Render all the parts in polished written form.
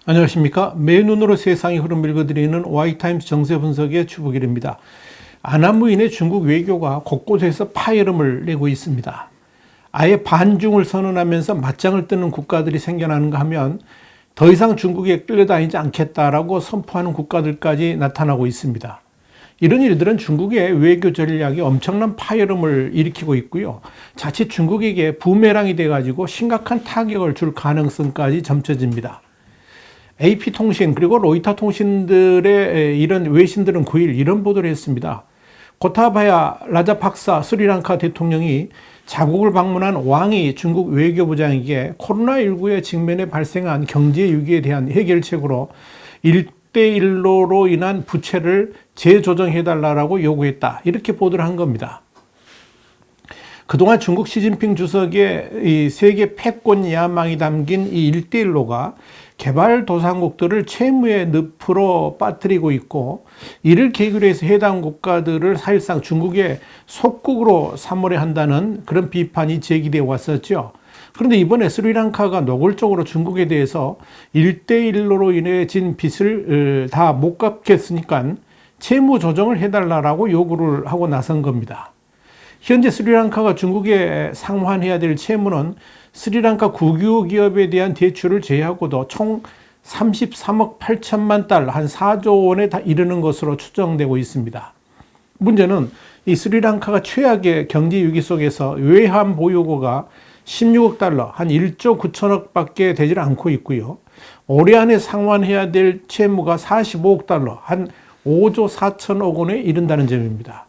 안녕하십니까. 맨눈으로 세상의 흐름 읽어드리는 와이타임스 정세 분석의 주부길입니다. 아나무인의 중국 외교가 곳곳에서 파열음을 내고 있습니다. 아예 반중을 선언하면서 맞짱을 뜨는 국가들이 생겨나는가 하면 더 이상 중국에 끌려다니지 않겠다라고 선포하는 국가들까지 나타나고 있습니다. 이런 일들은 중국의 외교 전략이 엄청난 파열음을 일으키고 있고요. 자칫 중국에게 부메랑이 돼가지고 심각한 타격을 줄 가능성까지 점쳐집니다. AP통신 그리고 로이터 통신들의 이런 외신들은 9일 이런 보도를 했습니다. 고타바야 라자팍사 스리랑카 대통령이 자국을 방문한 왕이 중국 외교부장에게 코로나19의 직면에 발생한 경제 위기에 대한 해결책으로 1대1로로 인한 부채를 재조정해달라고 요구했다. 이렇게 보도를 한 겁니다. 그동안 중국 시진핑 주석의 이 세계 패권 야망이 담긴 이 1대1로가 개발도상국들을 채무의 늪으로 빠뜨리고 있고, 이를 계기로 해서 해당 국가들을 사실상 중국의 속국으로 삼으려 한다는 그런 비판이 제기되어 왔었죠. 그런데 이번에 스리랑카가 노골적으로 중국에 대해서 1대1로로 인해진 빚을 다 못 갚겠으니까 채무 조정을 해달라고 요구를 하고 나선 겁니다. 현재 스리랑카가 중국에 상환해야 될 채무는 스리랑카 국유 기업에 대한 대출을 제외하고도 총 33억 8천만 달러, 한 4조 원에 다 이르는 것으로 추정되고 있습니다. 문제는 이 스리랑카가 최악의 경제 위기 속에서 외환 보유고가 16억 달러, 한 1조 9천억 밖에 되질 않고 있고요. 올해 안에 상환해야 될 채무가 45억 달러, 한 5조 4천억 원에 이른다는 점입니다.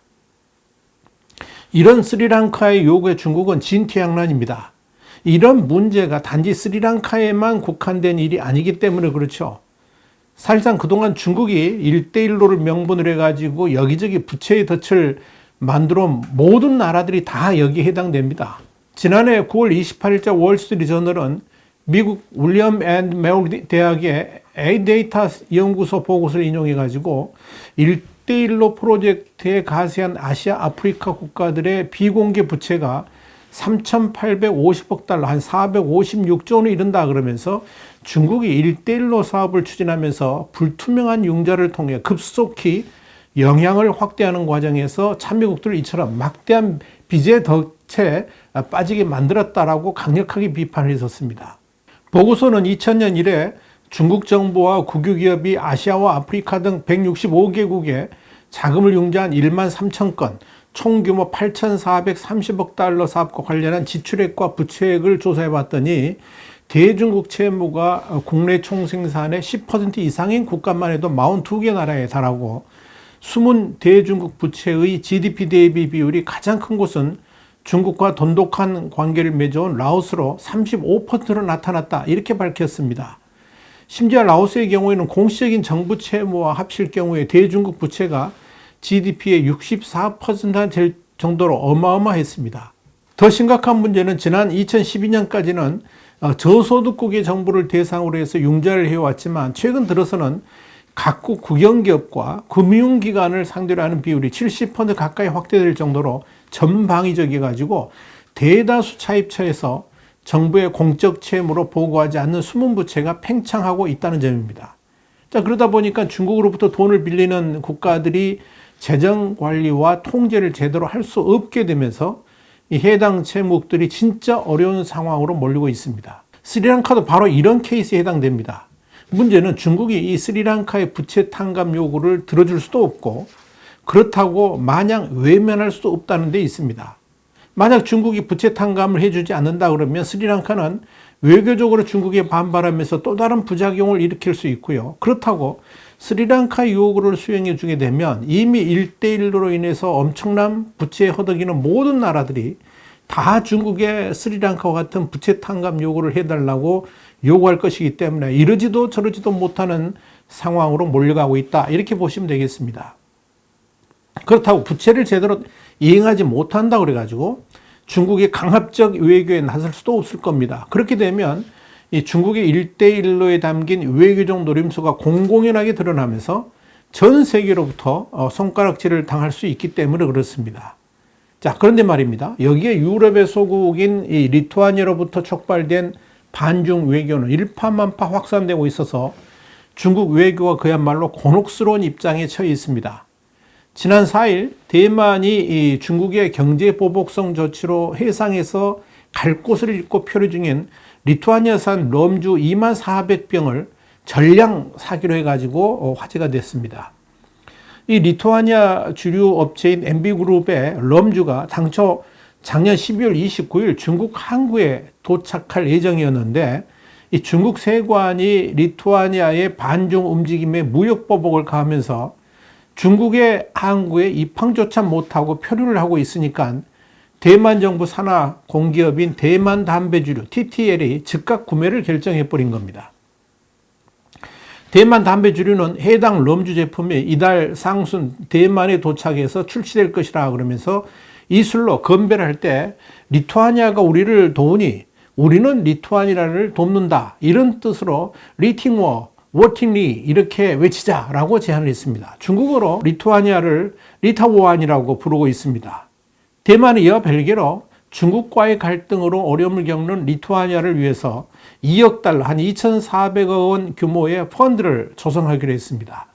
이런 스리랑카의 요구에 중국은 진퇴양난입니다. 이런 문제가 단지 스리랑카에만 국한된 일이 아니기 때문에 그렇죠. 사실상 그동안 중국이 1대1로를 명분으로 해가지고 여기저기 부채의 덫을 만들어 모든 나라들이 다 여기에 해당됩니다. 지난해 9월 28일자 월스트리트저널은 미국 윌리엄 앤 메리 대학의 에이데이터 연구소 보고서를 인용해가지고 1대1로 프로젝트에 가세한 아시아, 아프리카 국가들의 비공개 부채가 3,850억 달러, 한 456조 원에 이른다 그러면서 중국이 1대1로 사업을 추진하면서 불투명한 융자를 통해 급속히 영향을 확대하는 과정에서 참여국들을 이처럼 막대한 빚의 덫에 빠지게 만들었다라고 강력하게 비판을 했었습니다. 보고서는 2000년 이래 중국 정부와 국유기업이 아시아와 아프리카 등 165개국에 자금을 융자한 1만 3천 건, 총규모 8,430억 달러 사업과 관련한 지출액과 부채액을 조사해 봤더니 대중국 채무가 국내 총생산의 10% 이상인 국가만 해도 42개 나라에 달하고, 숨은 대중국 부채의 GDP 대비 비율이 가장 큰 곳은 중국과 돈독한 관계를 맺어온 라오스로 35%로 나타났다. 이렇게 밝혔습니다. 심지어 라오스의 경우에는 공식적인 정부 채무와 합칠 경우에 대중국 부채가 GDP의 64%나 될 정도로 어마어마했습니다. 더 심각한 문제는 지난 2012년까지는 저소득국의 정부를 대상으로 해서 융자를 해왔지만 최근 들어서는 각국 국영기업과 금융기관을 상대로 하는 비율이 70% 가까이 확대될 정도로 전방위적이가지고 대다수 차입처에서 정부의 공적 채무로 보고하지 않는 숨은 부채가 팽창하고 있다는 점입니다. 자, 그러다 보니까 중국으로부터 돈을 빌리는 국가들이 재정 관리와 통제를 제대로 할 수 없게 되면서 이 해당 채무국들이 진짜 어려운 상황으로 몰리고 있습니다. 스리랑카도 바로 이런 케이스에 해당됩니다. 문제는 중국이 이 스리랑카의 부채 탕감 요구를 들어줄 수도 없고, 그렇다고 마냥 외면할 수도 없다는 데 있습니다. 만약 중국이 부채 탕감을 해주지 않는다 그러면 스리랑카는 외교적으로 중국에 반발하면서 또 다른 부작용을 일으킬 수 있고요. 그렇다고 스리랑카 요구를 수행해 주게 되면 이미 1대1로 인해서 엄청난 부채에 허덕이는 모든 나라들이 다 중국의 스리랑카와 같은 부채 탕감 요구를 해달라고 요구할 것이기 때문에 이러지도 저러지도 못하는 상황으로 몰려가고 있다. 이렇게 보시면 되겠습니다. 그렇다고 부채를 제대로 이행하지 못한다 그래가지고 중국이 강압적 외교에 나설 수도 없을 겁니다. 그렇게 되면 이 중국의 1대1로에 담긴 외교적 노림수가 공공연하게 드러나면서 전 세계로부터 손가락질을 당할 수 있기 때문에 그렇습니다. 자, 그런데 말입니다. 여기에 유럽의 소국인 이 리투아니아로부터 촉발된 반중 외교는 일파만파 확산되고 있어서 중국 외교가 그야말로 곤혹스러운 입장에 처해 있습니다. 지난 4일 대만이 이 중국의 경제 보복성 조치로 해상에서 갈 곳을 잃고 표류 중인 리투아니아산 럼주 2400병을 전량 사기로 해가지고 화제가 됐습니다. 이 리투아니아 주류 업체인 MB그룹의 럼주가 당초 작년 12월 29일 중국 항구에 도착할 예정이었는데 이 중국 세관이 리투아니아의 반중 움직임에 무역 보복을 가하면서 중국의 항구에 입항조차 못하고 표류를 하고 있으니까 대만 정부 산하 공기업인 대만담배주류 TTL이 즉각 구매를 결정해버린 겁니다. 대만담배주류는 해당 럼주 제품이 이달 상순 대만에 도착해서 출시될 것이라 그러면서 이술로 건배를 할 때 리투아니아가 우리를 도우니 우리는 리투아니아를 돕는다, 이런 뜻으로 리팅워, 워팅리 이렇게 외치자라고 제안을 했습니다. 중국어로 리투아니아를 리타오안이라고 부르고 있습니다. 대만은 이와 별개로 중국과의 갈등으로 어려움을 겪는 리투아니아를 위해서 2억 달러, 한 2,400억 원 규모의 펀드를 조성하기로 했습니다.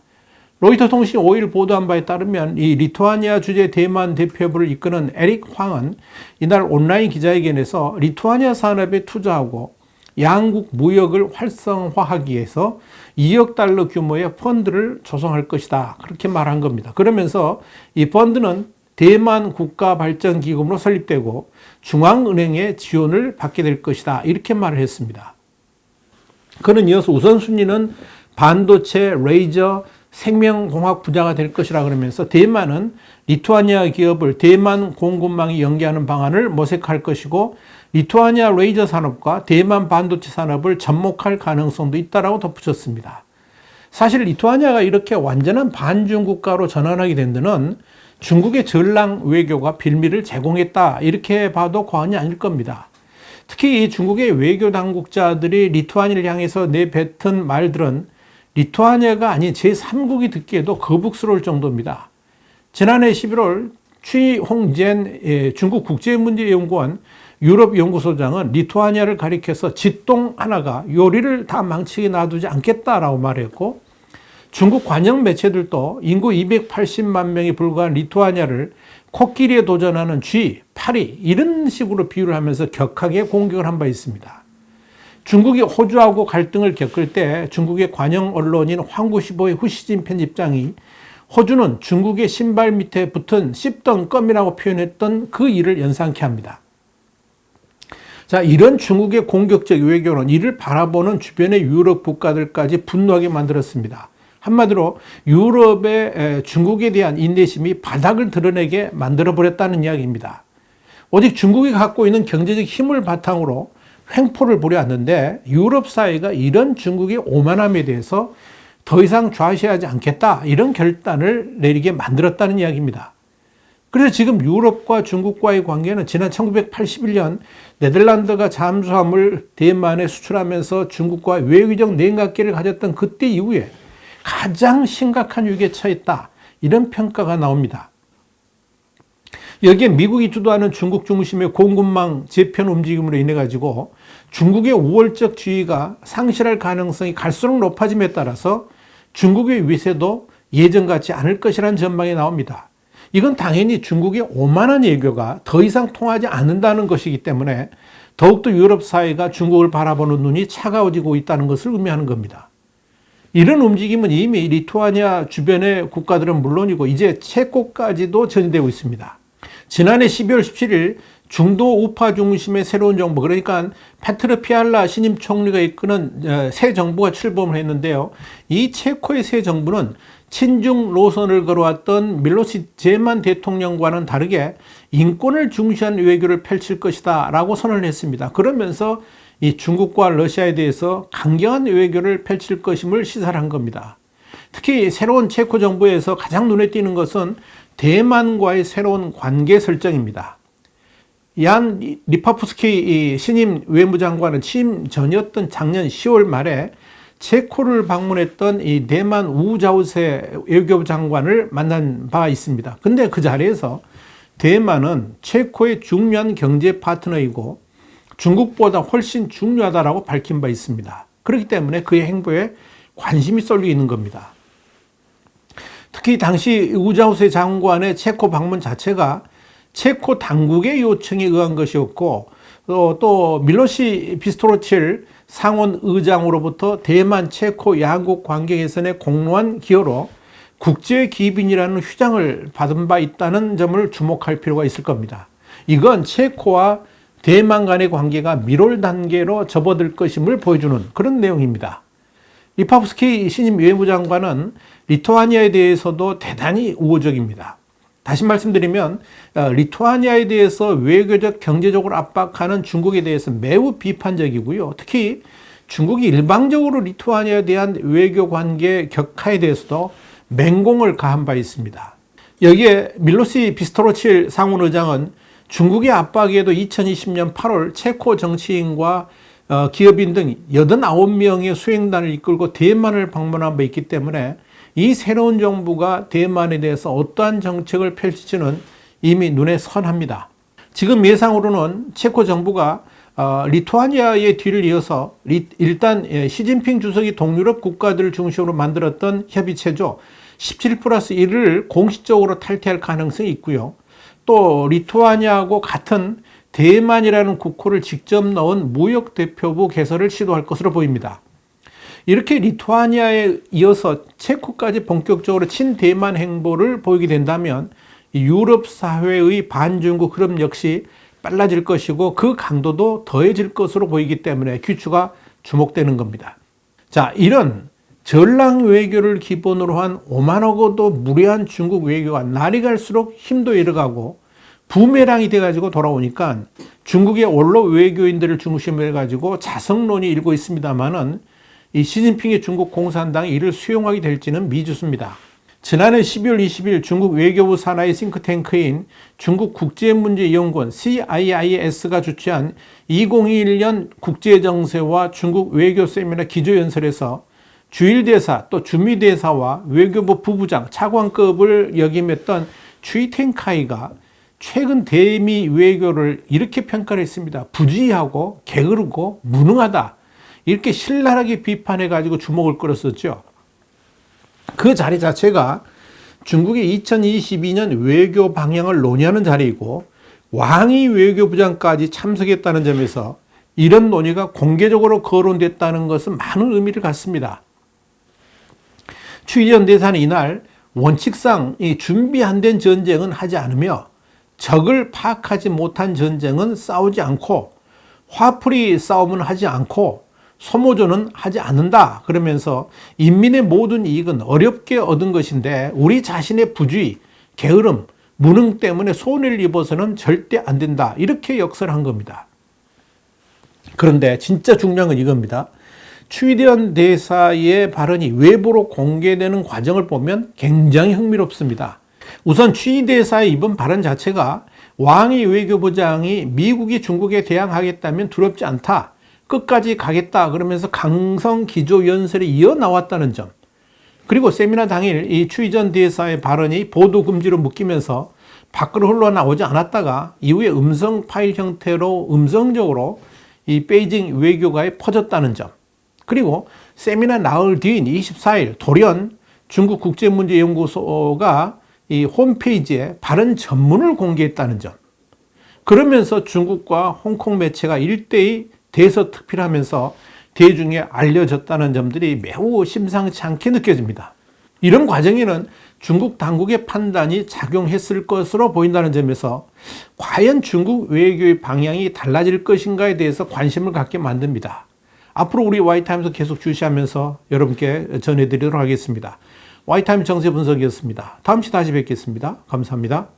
로이터 통신이 5일 보도한 바에 따르면 이 리투아니아 주재 대만 대표부를 이끄는 에릭 황은 이날 온라인 기자회견에서 리투아니아 산업에 투자하고 양국 무역을 활성화하기 위해서 2억 달러 규모의 펀드를 조성할 것이다, 그렇게 말한 겁니다. 그러면서 이 펀드는 대만 국가발전기금으로 설립되고 중앙은행의 지원을 받게 될 것이다, 이렇게 말을 했습니다. 그는 이어서 우선순위는 반도체, 레이저, 생명공학 분야가 될 것이라 그러면서 대만은 리투아니아 기업을 대만 공급망에 연계하는 방안을 모색할 것이고 리투아니아 레이저 산업과 대만 반도체 산업을 접목할 가능성도 있다라고 덧붙였습니다. 사실 리투아니아가 이렇게 완전한 반중 국가로 전환하게 된 데는 중국의 전랑 외교가 빌미를 제공했다, 이렇게 봐도 과언이 아닐 겁니다. 특히 이 중국의 외교 당국자들이 리투아니아를 향해서 내뱉은 말들은 리투아니아가 아닌 제3국이 듣기에도 거북스러울 정도입니다. 지난해 11월 취홍젠 중국 국제문제연구원 유럽 연구소장은 리투아니아를 가리켜서 짓똥 하나가 요리를 다 망치게 놔두지 않겠다라고 말했고, 중국 관영 매체들도 인구 280만 명이 불과한 리투아니아를 코끼리에 도전하는 쥐, 파리 이런 식으로 비유를 하면서 격하게 공격을 한 바 있습니다. 중국이 호주하고 갈등을 겪을 때 중국의 관영 언론인 황구시보의 후시진 편집장이 호주는 중국의 신발 밑에 붙은 씹던 껌이라고 표현했던 그 일을 연상케 합니다. 자, 이런 중국의 공격적 외교는 이를 바라보는 주변의 유럽 국가들까지 분노하게 만들었습니다. 한마디로 유럽의 중국에 대한 인내심이 바닥을 드러내게 만들어버렸다는 이야기입니다. 오직 중국이 갖고 있는 경제적 힘을 바탕으로 횡포를 부려왔는데 유럽 사회가 이런 중국의 오만함에 대해서 더 이상 좌시하지 않겠다, 이런 결단을 내리게 만들었다는 이야기입니다. 그래서 지금 유럽과 중국과의 관계는 지난 1981년 네덜란드가 잠수함을 대만에 수출하면서 중국과 외교적 냉각기를 가졌던 그때 이후에 가장 심각한 위기에 처했다, 이런 평가가 나옵니다. 여기에 미국이 주도하는 중국 중심의 공급망 재편 움직임으로 인해 가지고 중국의 우월적 지위가 상실할 가능성이 갈수록 높아짐에 따라서 중국의 위세도 예전 같지 않을 것이라는 전망이 나옵니다. 이건 당연히 중국의 오만한 외교가 더 이상 통하지 않는다는 것이기 때문에 더욱더 유럽 사회가 중국을 바라보는 눈이 차가워지고 있다는 것을 의미하는 겁니다. 이런 움직임은 이미 리투아니아 주변의 국가들은 물론이고 이제 체코까지도 전이되고 있습니다. 지난해 12월 17일 중도 우파 중심의 새로운 정부, 그러니까 페트르 피알라 신임 총리가 이끄는 새 정부가 출범을 했는데요. 이 체코의 새 정부는 친중 노선을 걸어왔던 밀로시 제만 대통령과는 다르게 인권을 중시한 외교를 펼칠 것이다 라고 선언을 했습니다. 그러면서 이 중국과 러시아에 대해서 강경한 외교를 펼칠 것임을 시사한 겁니다. 특히 새로운 체코 정부에서 가장 눈에 띄는 것은 대만과의 새로운 관계 설정입니다. 얀 리파프스키 신임 외무장관은 취임 전이었던 작년 10월 말에 체코를 방문했던 이 대만 우자우세 외교부 장관을 만난 바 있습니다. 근데 그 자리에서 대만은 체코의 중요한 경제 파트너이고 중국보다 훨씬 중요하다라고 밝힌 바 있습니다. 그렇기 때문에 그의 행보에 관심이 쏠려 있는 겁니다. 특히 당시 우자우세 장관의 체코 방문 자체가 체코 당국의 요청에 의한 것이었고 또 밀로시 비스토로칠 상원 의장으로부터 대만 체코 양국 관계 개선에 공로한 기여로 국제 기빈이라는 휴장을 받은 바 있다는 점을 주목할 필요가 있을 겁니다. 이건 체코와 대만 간의 관계가 미롤 단계로 접어들 것임을 보여주는 그런 내용입니다. 리파브스키 신임 외무부 장관은 리투아니아에 대해서도 대단히 우호적입니다. 다시 말씀드리면 리투아니아에 대해서 외교적 경제적으로 압박하는 중국에 대해서 매우 비판적이고요. 특히 중국이 일방적으로 리투아니아에 대한 외교 관계 격화에 대해서도 맹공을 가한 바 있습니다. 여기에 밀로시 비스토로칠 상원 의장은 중국의 압박에도 2020년 8월 체코 정치인과 기업인 등 89명의 수행단을 이끌고 대만을 방문한 바 있기 때문에 이 새로운 정부가 대만에 대해서 어떠한 정책을 펼칠지는 이미 눈에 선합니다. 지금 예상으로는 체코 정부가 리투아니아의 뒤를 이어서 일단 시진핑 주석이 동유럽 국가들을 중심으로 만들었던 협의체죠. 17+1을 공식적으로 탈퇴할 가능성이 있고요. 또 리투아니아하고 같은 대만이라는 국호를 직접 넣은 무역대표부 개설을 시도할 것으로 보입니다. 이렇게 리투아니아에 이어서 체코까지 본격적으로 친대만 행보를 보이게 된다면 유럽 사회의 반중국 흐름 역시 빨라질 것이고 그 강도도 더해질 것으로 보이기 때문에 귀추가 주목되는 겁니다. 자, 이런 전랑 외교를 기본으로 한 오만하고도 무례한 중국 외교가 날이 갈수록 힘도 잃어가고 부메랑이 돼가지고 돌아오니까 중국의 원로 외교인들을 중심으로 해가지고 자성론이 일고 있습니다만은 이 시진핑의 중국 공산당이 이를 수용하게 될지는 미지수입니다. 지난해 12월 20일 중국 외교부 산하의 싱크탱크인 중국 국제문제연구원 CIIS가 주최한 2021년 국제정세와 중국 외교 세미나 기조연설에서 주일대사 또 주미대사와 외교부 부부장 차관급을 역임했던 취탱카이가 최근 대미 외교를 이렇게 평가를 했습니다. 부주의하고 게으르고 무능하다. 이렇게 신랄하게 비판해가지고 주목을 끌었었죠. 그 자리 자체가 중국의 2022년 외교 방향을 논의하는 자리이고 왕이 외교부장까지 참석했다는 점에서 이런 논의가 공개적으로 거론됐다는 것은 많은 의미를 갖습니다. 추이전 대사는 이날 원칙상 준비 안 된 전쟁은 하지 않으며 적을 파악하지 못한 전쟁은 싸우지 않고 화풀이 싸움은 하지 않고 소모전은 하지 않는다. 그러면서 인민의 모든 이익은 어렵게 얻은 것인데 우리 자신의 부주의, 게으름, 무능 때문에 손해를 입어서는 절대 안 된다. 이렇게 역설한 겁니다. 그런데 진짜 중요한 건 이겁니다. 추이전 대사의 발언이 외부로 공개되는 과정을 보면 굉장히 흥미롭습니다. 우선 추이 대사의 이번 발언 자체가 왕이 외교부장이 미국이 중국에 대항하겠다면 두렵지 않다. 끝까지 가겠다. 그러면서 강성 기조 연설이 이어 나왔다는 점. 그리고 세미나 당일 이 추이전 대사의 발언이 보도 금지로 묶이면서 밖으로 흘러나오지 않았다가 이후에 음성 파일 형태로 음성적으로 이 베이징 외교가에 퍼졌다는 점. 그리고 세미나 나흘 뒤인 24일 돌연 중국 국제문제연구소가 이 홈페이지에 발언 전문을 공개했다는 점. 그러면서 중국과 홍콩 매체가 일대의 대서특필하면서 대중에 알려졌다는 점들이 매우 심상치 않게 느껴집니다. 이런 과정에는 중국 당국의 판단이 작용했을 것으로 보인다는 점에서 과연 중국 외교의 방향이 달라질 것인가에 대해서 관심을 갖게 만듭니다. 앞으로 우리 와이타임스 계속 주시하면서 여러분께 전해드리도록 하겠습니다. 와이타임 정세 분석이었습니다. 다음 시간에 다시 뵙겠습니다. 감사합니다.